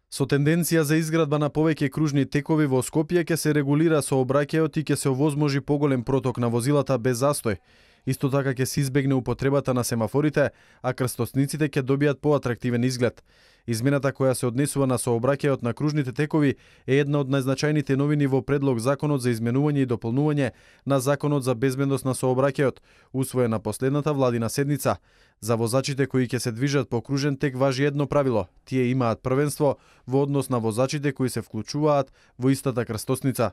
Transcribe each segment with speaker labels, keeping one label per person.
Speaker 1: Со тенденција за изградба на повеќе кружни текови во Скопје ќе се регулира сообраќајот и ќе се овозможи поголем проток на возилата без застој. Исто така ќе се избегне употребата на семафорите, а крстосниците ќе добијат поатрактивен изглед. Измената која се однесува на сообраќајот на кружните текови е една од најзначајните новини во предлог законот за изменување и дополнување на законот за безбедност на сообраќајот, усвоен на последната владина седница. За возачите кои ќе се движат по кружен тек важи едно правило: тие имаат првенство во однос на возачите кои се вклучуваат во истата крстосница.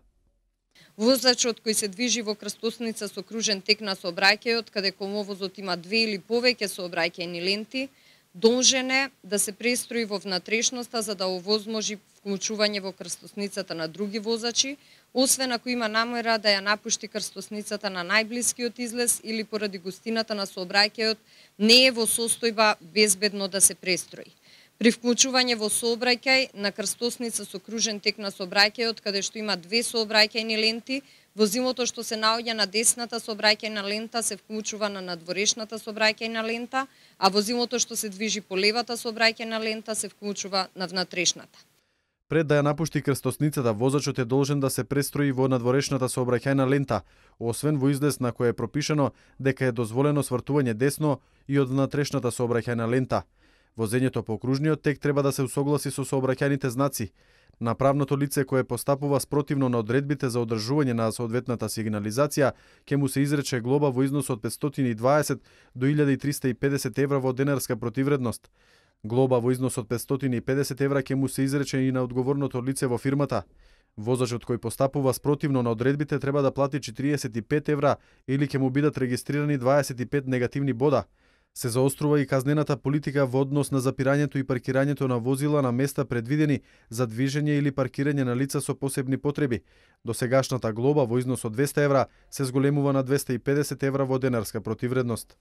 Speaker 2: Возачот кој се движи во крстосница со кружен тек на сообраќајот, каде коловозот има две или повеќе сообраќајни ленти, должен е да се престрои во внатрешноста за да овозможи вклучување во крстосницата на други возачи, освен ако има намера да ја напушти крстосницата на најблискиот излез или поради густината на сообраќајот не е во состојба безбедно да се престрои. При вклучување во сообраќај на крстосница со кружен тек на сообраќајот, каде што има две сообраќајни ленти, возилото што се наоѓа на десната сообраќајна лента се вклучува на надворешната сообраќајна лента, а возилото што се движи по левата сообраќајна лента се вклучува на внатрешната.
Speaker 1: Пред да ја напушти крстосницата, возачот е должен да се престрои во надворешната сообраќајна лента, освен во излез на кој е пропишано дека е дозволено свртување десно и од внатрешната сообраќајна лента. Возењето по кружниот тек треба да се усогласи со сообраќајните знаци. На правното лице кое постапува спротивно на одредбите за одржување на соодветната сигнализација, ќе му се изрече глоба во износ од 520 до 1350 евра во денарска противредност. Глоба во износ од 550 евра ќе му се изрече и на одговорното лице во фирмата. Возачот кој постапува спротивно на одредбите треба да плати 45 евра или ќе му бидат регистрирани 25 негативни бода. Се заострува и казнената политика во однос на запирањето и паркирањето на возила на места предвидени за движење или паркирање на лица со посебни потреби. Досегашната глоба во износ од 200 евра се зголемува на 250 евра во денарска противредност.